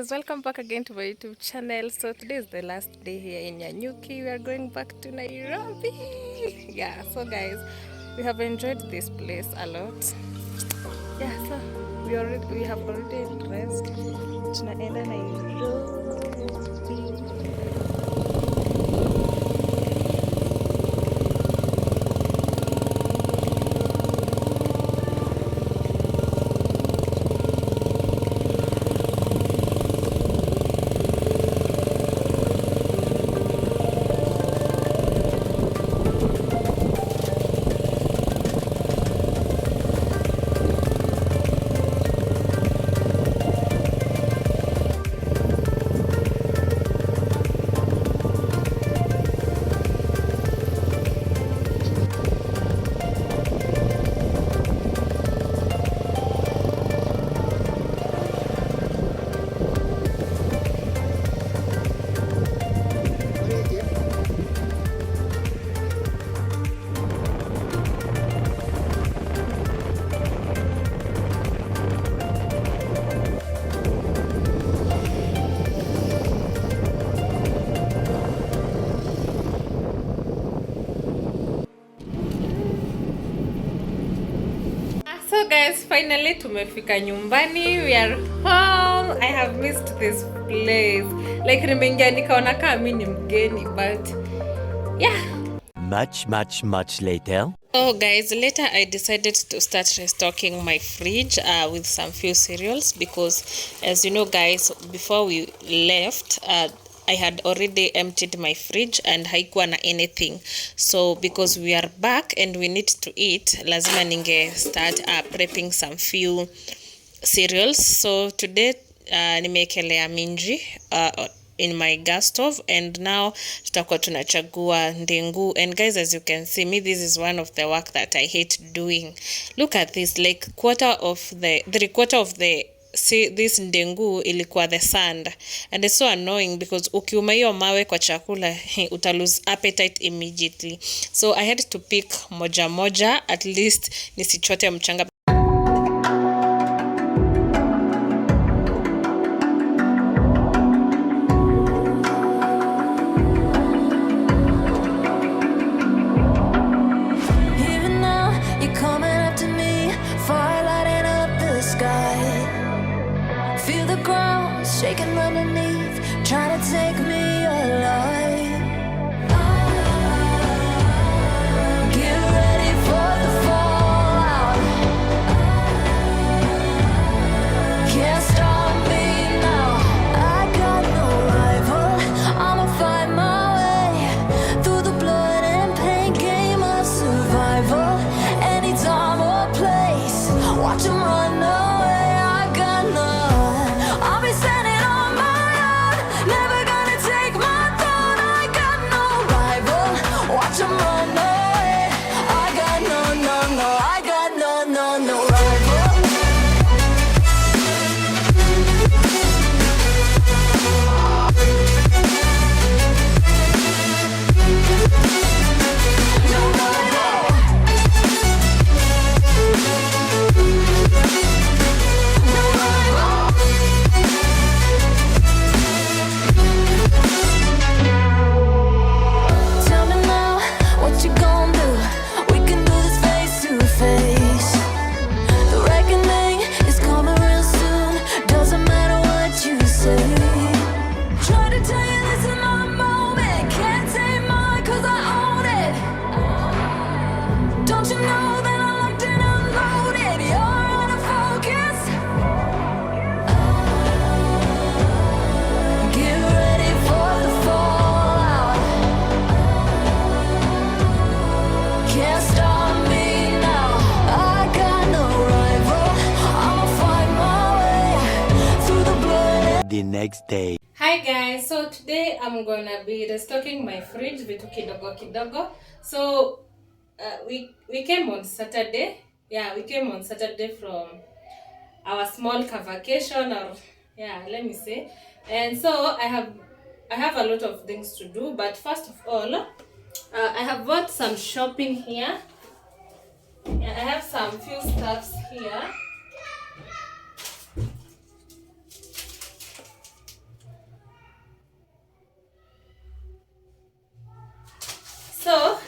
guys, welcome back again to my YouTube channel. So today is the last day here in Nyanyuki. We are going back to Nairobi. Yeah, so guys, we have enjoyed this place a lot. Yeah, so we have already dressed. Tunaenda Nairobi. So guys, finally tumefika nyumbani. We are home. I have missed this place. Like nimeingia nikaona kama mimi ni mgeni, but yeah. Much later. Oh guys, later I decided to start restocking my fridge with some few cereals because, as you know guys, before we left, I had already emptied my fridge and haikuwa na anything. So because we are back and we need to eat, lazima ninge start prepping some few cereals. So today nimekelea minji in my gas stove, and now tutakuwa tunachagua ndengu. And guys, as you can see me, this is one of the work that I hate doing. Look at this, like three quarter of the this ndengu ilikuwa the sand, and it's so annoying because ukiuma hiyo mawe kwa chakula uta lose appetite immediately. So I had to pick moja moja at least nisichote mchanga. Shaking underneath, trying to take me alive. Get ready for the fallout. Can't stop me now. I got no rival. I'ma find my way through the blood and pain game of survival. Anytime or place, watch 'em run away. I got none. I'll be standing. The next day. Hi guys, so today I'm gonna be restocking my fridge vitu kidogo kidogo. So we came on Saturday. Yeah, we came on Saturday from our small vacation, or yeah, let me say. And so I have a lot of things to do, but first of all, I have bought some shopping here. Yeah, I have some few stuffs here.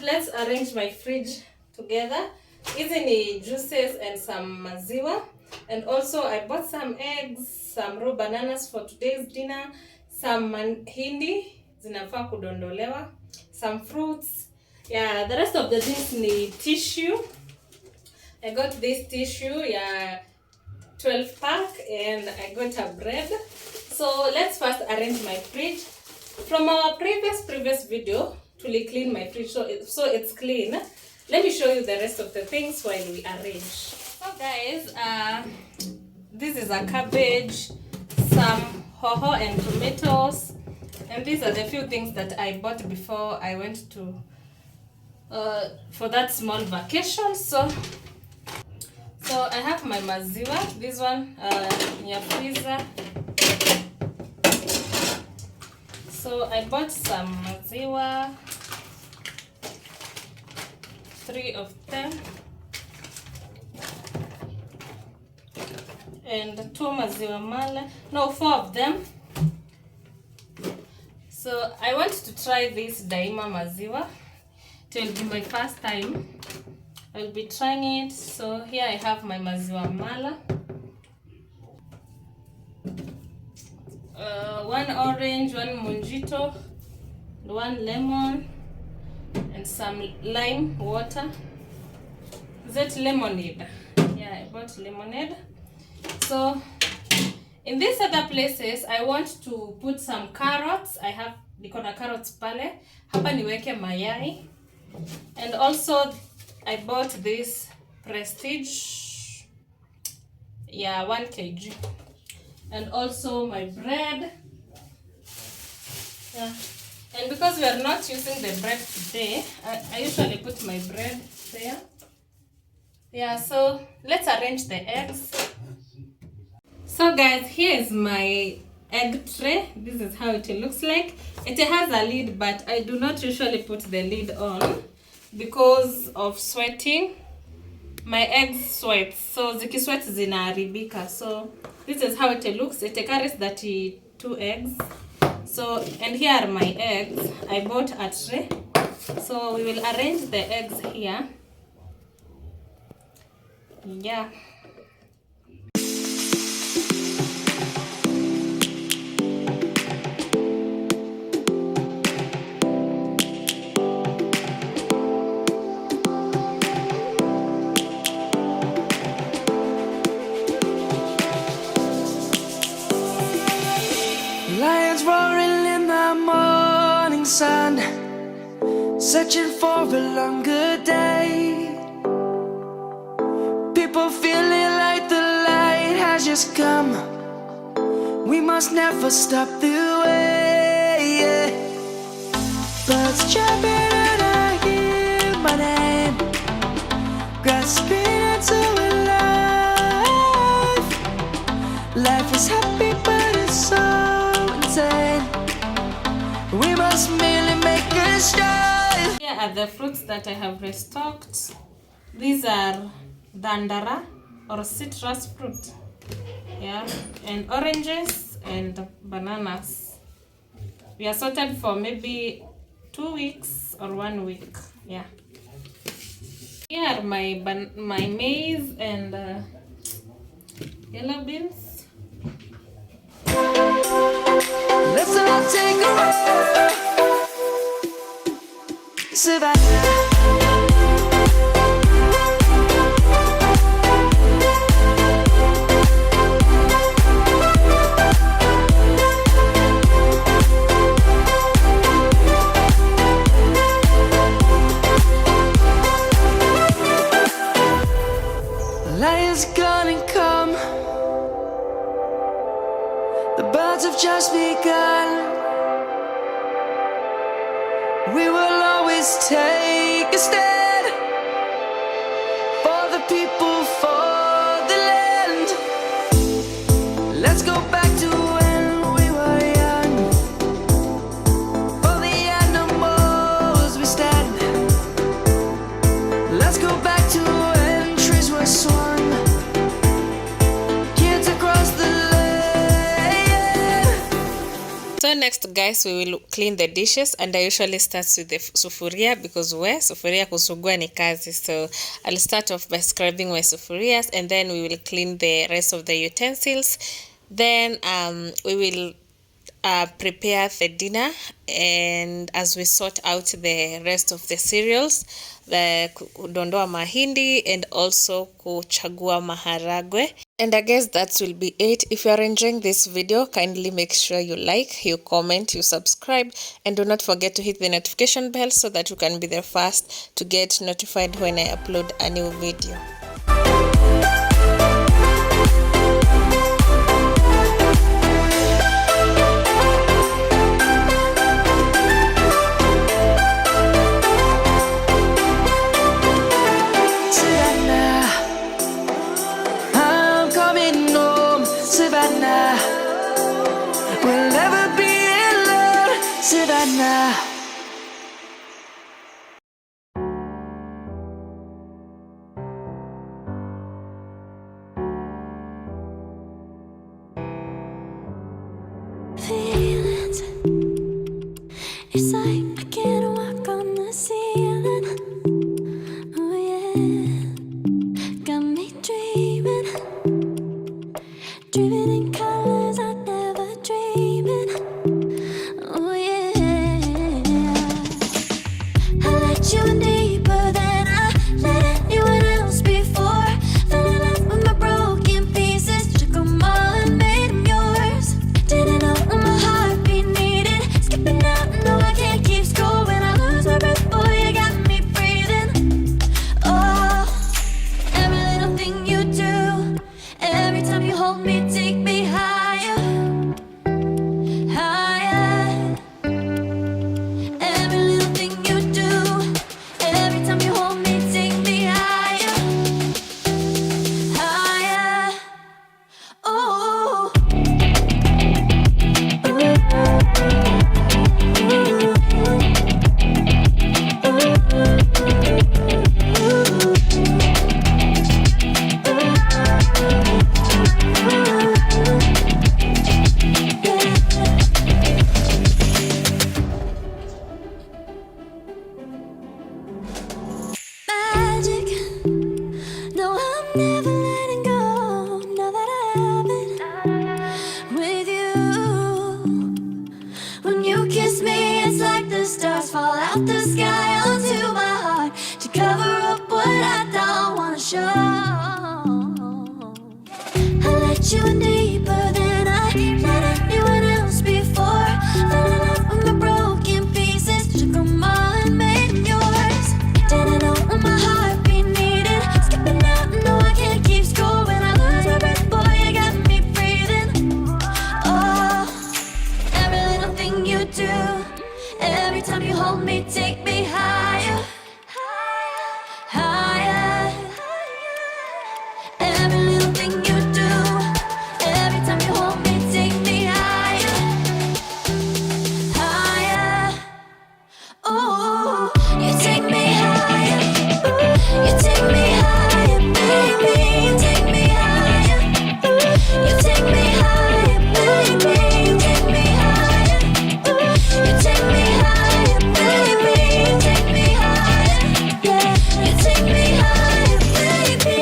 let's arrange my fridge together. Hizi ni juices and some maziwa, and also I bought some eggs, some raw bananas for today's dinner, some mahindi zinafaa kudondolewa, some fruits. Yeah, the rest of the things ni tissue. I got this tissue, yeah, 12 pack, and I got a bread. So let's first arrange my fridge. From our previous video, to clean my fridge so it's clean. Let me show you the rest of the things while we arrange. So guys, this is a cabbage, some hoho and tomatoes, and these are the few things that I bought before I went to for that small vacation. So I have my maziwa, this one in your freezer. So I bought some maziwa, 3 of them, and 2 maziwa mala, no, 4 of them. So I want to try this daima maziwa. It will be my first time. I'll be trying it. So here I have my maziwa mala, 1 orange, 1 mojito, 1 lemon, and some lime water. Is it lemonade? Yeah, I bought lemonade. So in these other places I want to put some carrots. I have nikona carrots pale. Hapa niweke mayai. And also I bought this Prestige. Yeah, 1 kg. And also my bread. Yeah. And because we are not using the bread today, I usually put my bread there. Yeah, so let's arrange the eggs. So guys, here is my egg tray. This is how it looks like. It has a lid, but I do not usually put the lid on because of sweating. My eggs sweat, so zikisweat zinaharibika. So this is how it looks. It carries 32 eggs. So, and here are my eggs. I bought a tray. So we will arrange the eggs here. Yeah. Lions roaring in the morning sun, searching for a longer day. People feeling like the light has just come. We must never stop the way. Birds chirping and I hear my name, grasping into a life. Life is happy but it's so insane. We must merely make a start. Here are the fruits that I have restocked. These are dandara or citrus fruit. Yeah, and oranges and bananas. We are sorted for maybe 2 weeks or 1 week. Yeah. Here are my maize and yellow beans. Let's all take a ride. Survive. Lions gonna come. The birds have just begun. We will always take a stand for the people, for the land. Let's go back to when we were young. For the animals we stand. Let's go back to when trees were swung. Kids across the land. So next guys, we will clean the dishes, and I usually start with the sufuria because sufuria kusugua ni kazi. So I'll start off by scrubbing my sufurias, and then we will clean the rest of the utensils. Then we will prepare the dinner, and as we sort out the rest of the cereals, the kudondoa mahindi and also kuchagua maharagwe. And I guess that will be it. If you are enjoying this video, kindly make sure you like, you comment, you subscribe, and do not forget to hit the notification bell so that you can be the first to get notified when I upload a new video. We'll never be alone, Savannah. Feelings, it's like I can't walk on the ceiling. Oh yeah, got me dreaming, dreaming in colors I never dreamed in. Oh yeah, I let you in deeper than I let anyone else before. Fell in love with my broken pieces, took them all and made them yours. Didn't know what my heartbeat needed, skipping out, no I can't keep score. When I lose my breath, boy, you got me breathing. Oh, every little thing you do, every time you hold me, take me higher, higher. Every little thing you do, every time you hold me, take me higher, higher. Oh. Magic, no, I'm never letting go. Now that I have it with you. When you kiss me, it's like the stars fall out the sky onto my heart to cover up what I don't wanna show. I let you in deeper than I let anyone else before. Fell in love with my broken pieces, took them all and made them yours. Didn't know what my heartbeat needed, skipping out, no I can't keep score. When I lose my breath, boy, you got me breathing. Oh, every little thing you do, every time you hold me, take me higher, higher. Every little thing you do, every time you hold me, take me higher, higher. Oh, you take me higher, you take me higher, baby, you take me higher, you take me higher, baby, you take me higher, you take me higher, baby, you take me higher, yeah, you take me higher, baby.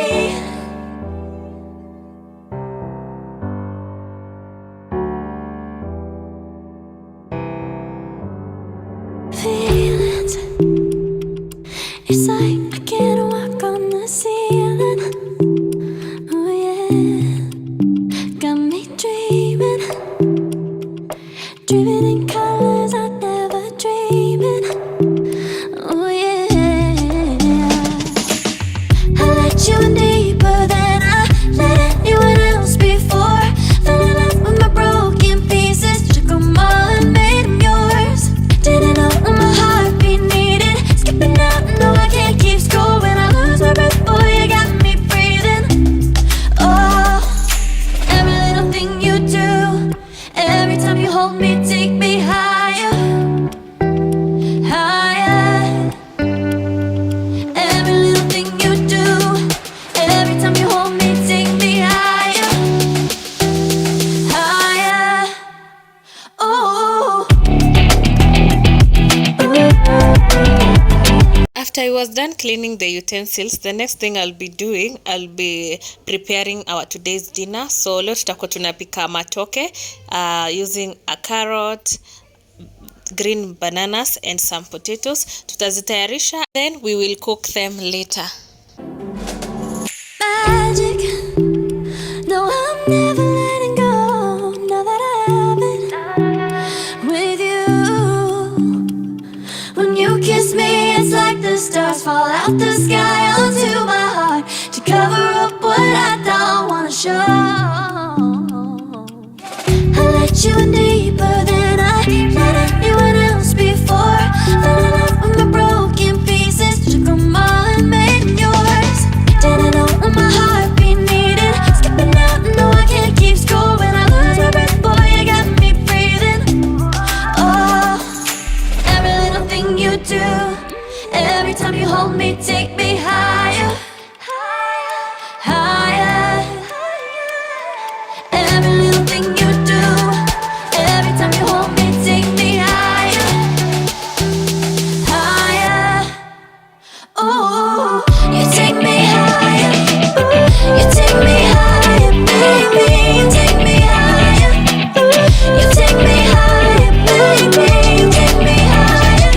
Feelings, it's like I can't walk on the ceiling. Oh yeah, got me dreaming, dreaming in colors I never dreamed in. Oh yeah, I let you in deeper than I let anyone else before. Fell in love with my broken pieces, took them all and made them yours. Didn't know what my heartbeat needed, skipping out, no I can't keep score. When I lose my breath, boy, you got me breathing. Oh, every little thing you do, every time you hold me, take me higher, higher. Every little thing you do, every time you hold me, take me higher, higher. Oh. After I was done cleaning the utensils, the next thing I'll be doing, I'll be preparing our today's dinner. So leo tutakuwa tunapika matoke using a carrot, green bananas and some potatoes. Tutazitayarisha, then we will cook them later. Magic. No, I'm never letting go. Now that I have it with you. When you kiss me, it's like the stars fall out the sky onto my heart to cover up what I don't wanna show. I let you in deeper than I let anyone else before. Fell in love with my broken pieces, took them all and made them yours. Didn't know what my heartbeat needed. Skipping out, no, I can't keep score. When I lose my breath, boy, you got me breathing. Oh, every little thing you do, every time you hold me, take me higher, higher. Every little thing you do, every time you hold me, take me higher, higher. Oh, you take me higher, you take me higher, baby. You take me higher, you take me higher, baby. You take me higher,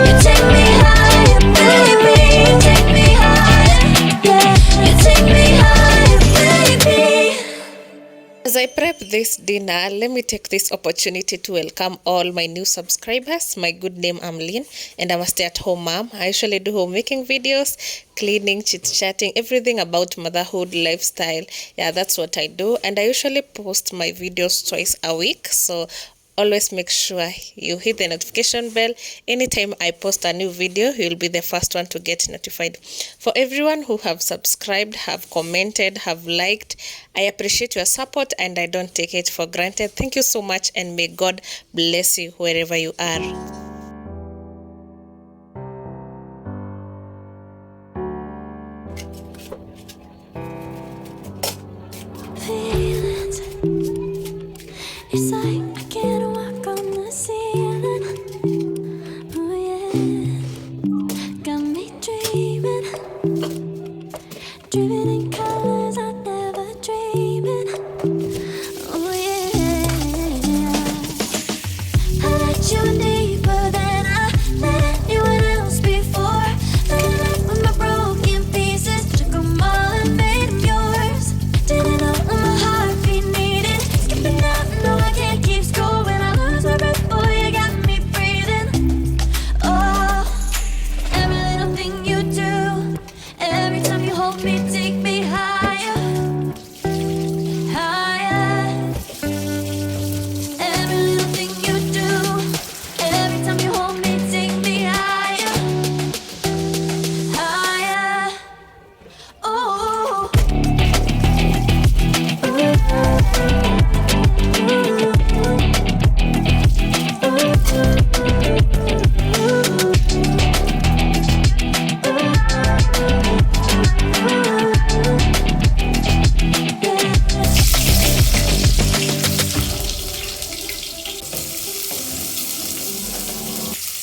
you take me higher, baby. You take me higher, yeah. You take me higher, baby. As I prep this dinner, let me take this opportunity to welcome all my new subscribers. My good name, I'm Lynn, and I'm a stay-at-home mom. I usually do homemaking videos, cleaning, chit-chatting, everything about motherhood, lifestyle. Yeah, that's what I do. And I usually post my videos twice a week. So always make sure you hit the notification bell. Anytime I post a new video, you'll be the first one to get notified. For everyone who have subscribed, have commented, have liked, I appreciate your support and I don't take it for granted. Thank you so much, and may God bless you wherever you are. Feelings, it's like I can't walk on the ceiling. Oh yeah, got me dreaming, dreaming in colors I never dreamed. Oh yeah, I let you in deeper than I let anyone else before. Fell in love with my broken pieces, took them all and made them yours. Didn't know what my heartbeat needed. Skipping out, no, I can't keep score. When I lose my breath, boy, you got me breathing. Oh, every little thing you do, every time you hold me, take me higher, higher. Every little thing you do, every time you hold me, take me higher, higher. Oh.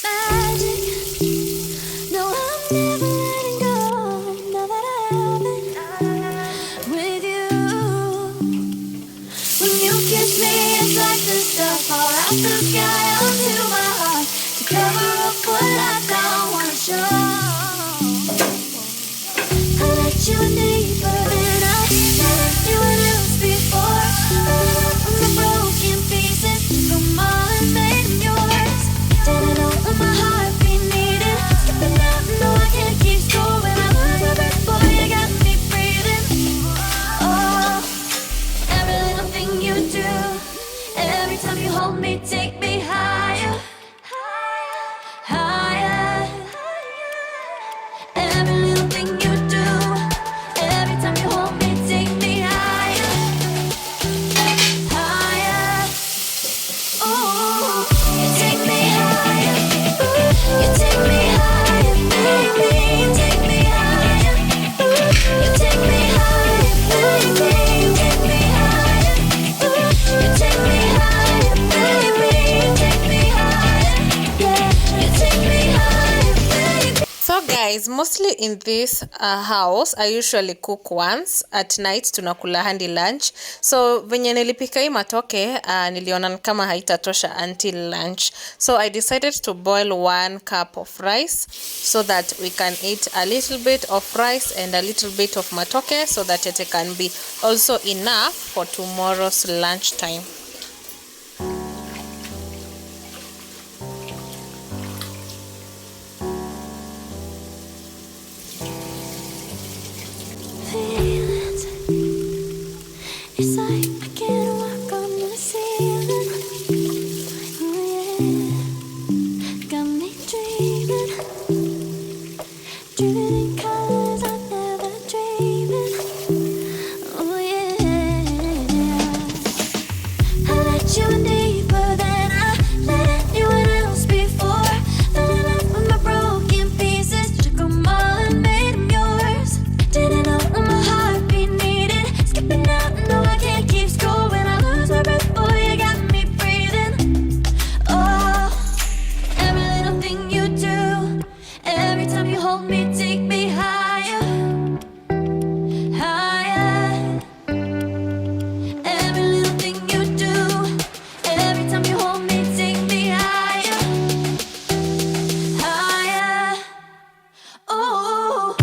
Magic. No, I'm never letting go. Now that I have it with you. When you kiss me, it's like the stars fall out the sky onto my heart to cover up what I don't wanna show. I let you in deeper than I let anyone else before. From the broken pieces, took them all and made them yours. Didn't know what my heartbeat needed. Skipping out, no, I can't keep score. When I lose my breath, boy, you got me breathing. Oh, every little thing you do, every time you hold me, take me higher, higher. Every little thing you do, every time you hold me, take me higher, higher. Oh, you take me higher, you take me higher, baby. You take me higher, you take me higher, baby. You take me higher, you take me higher, baby. guys, mostly in this house I usually cook once at night, tunakula handi lunch. So venye nilipika hii matoke niliona kama haitatosha until lunch, so I decided to boil 1 cup of rice so that we can eat a little bit of rice and a little bit of matoke, so that it can be also enough for tomorrow's lunch time. It's like I can't walk on the ceiling. Oh yeah, got me dreaming, dreaming in colors I never dreamed in. Oh yeah, I let you in deeper than I let anyone else before. Fell in love with my broken pieces, took 'em all and made 'em yours. Didn't know what my heartbeat needed, skipping out. No, I can't keep score when I lose my breath. Boy, you got me breathing. Oh, every little thing you do, every time you hold me, take me higher, higher. Every little thing you do, every time you hold me, take me higher, higher. Oh.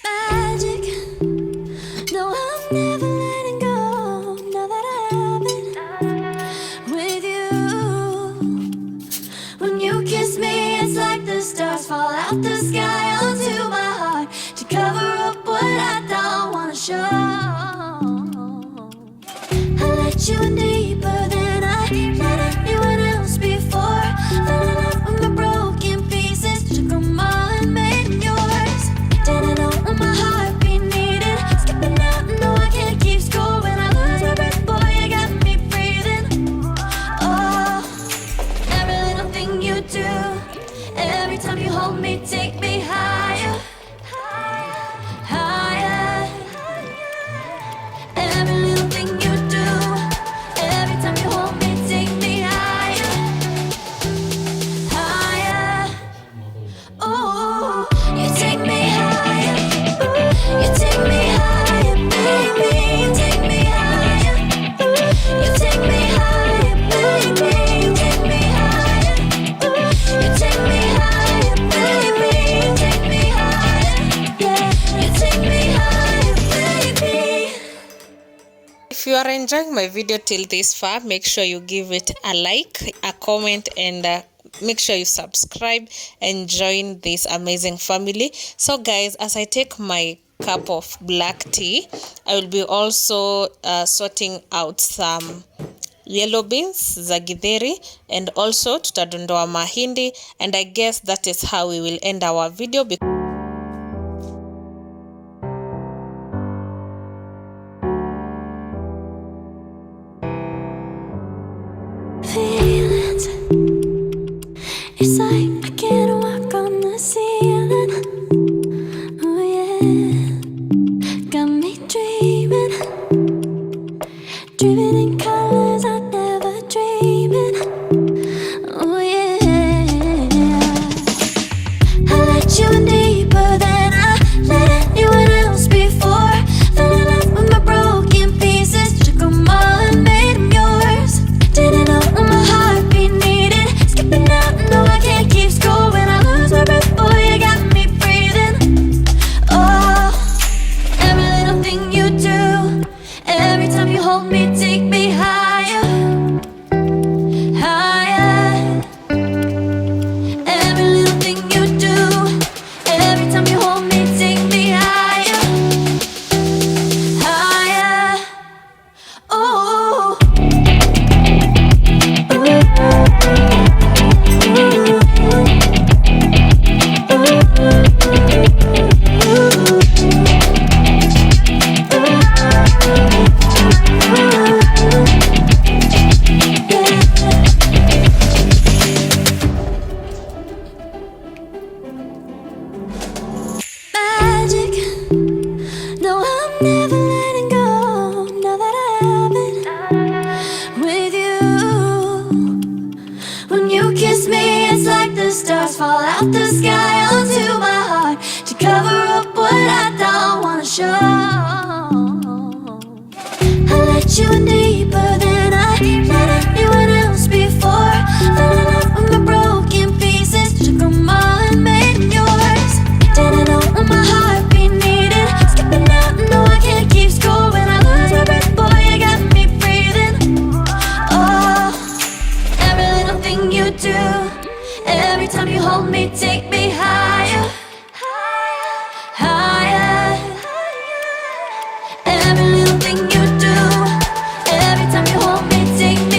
Magic. No, I'm never letting go. Now that I have it with you. When you kiss me, it's like the stars fall out the sky onto my heart to cover up what I don't wanna show. I let you in deeper than I let anyone else before. Fell in love with my broken pieces, took 'em all and made 'em yours. Didn't know what my heartbeat needed, skipping out. No, I can't keep score when I lose my breath. Boy, you got me breathing. Oh, every little thing you do, every time you hold me, take me higher, higher. Every little thing you do, every time you hold me, take me higher, higher. Oh, you take me higher, you take me higher, baby, you take me higher, you take me higher, baby, you take me higher, you take me higher, baby, you take me higher, yeah, you take me higher, baby. If you are enjoying my video till this far, make sure you give it a like, a comment, and make sure you subscribe and join this amazing family. So guys, as I take my cup of black tea, I will be also sorting out some yellow beans za githeri, and also tutadondoa mahindi, and I guess that is how we will end our video. Feelings. It's like I can't walk on the ceiling. Oh yeah, got me dreaming, dreaming in colors I never dreamed in. Oh yeah, I let you in deeper than I let anyone else before. Fell in love with my broken pieces, took 'em all and made 'em yours. Didn't know what my heartbeat needed, skipping out. No, I can't keep score when I lose my breath. Boy, you got me breathing. Oh, cover up what I don't wanna show. I let you in deeper than I let anyone else before. Fell in love with my broken pieces, took them all and made them yours. Didn't know what my heartbeat needed. Skipping out, no I can't keep score. When I lose my breath, boy, you got me breathing. Oh, every little thing you do, every time you hold me, take me higher, higher. Every little thing you do, every time you hold me, take me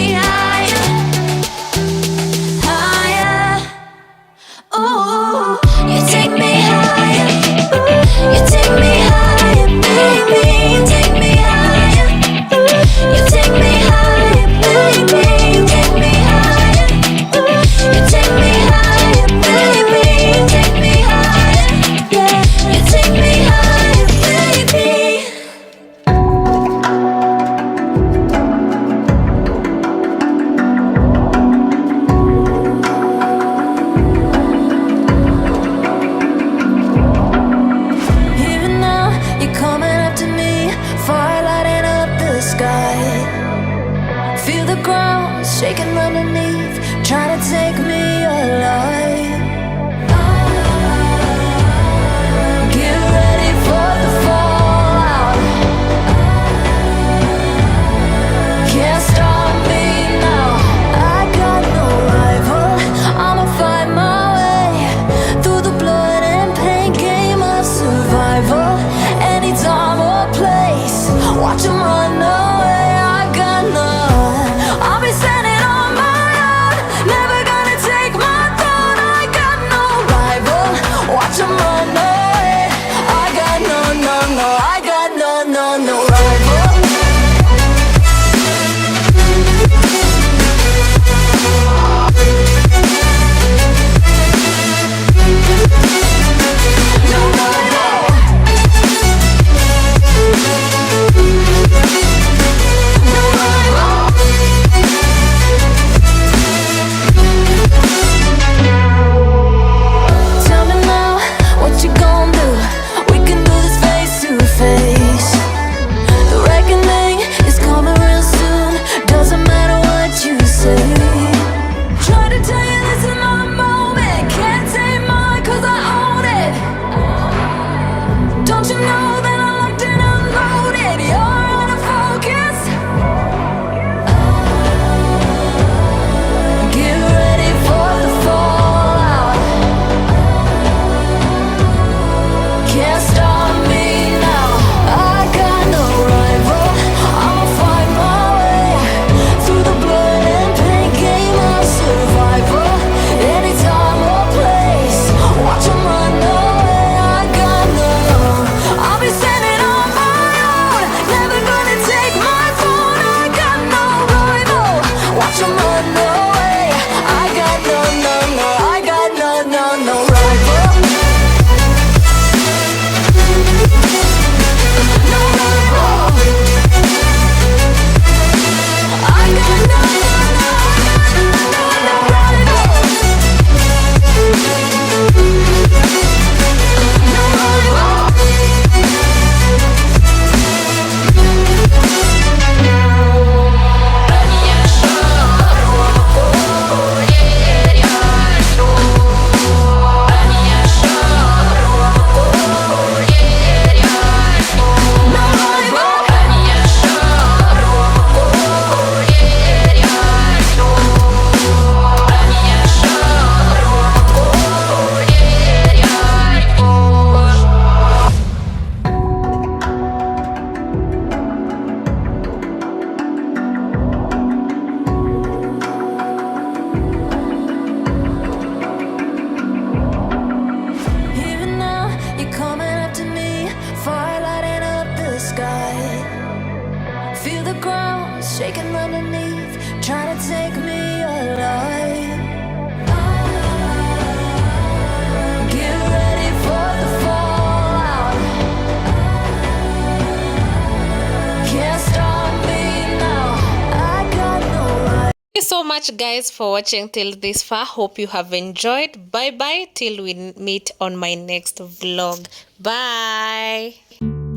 you so much, guys, for watching till this far. Hope you have enjoyed. Bye bye till we meet on my next vlog. Bye.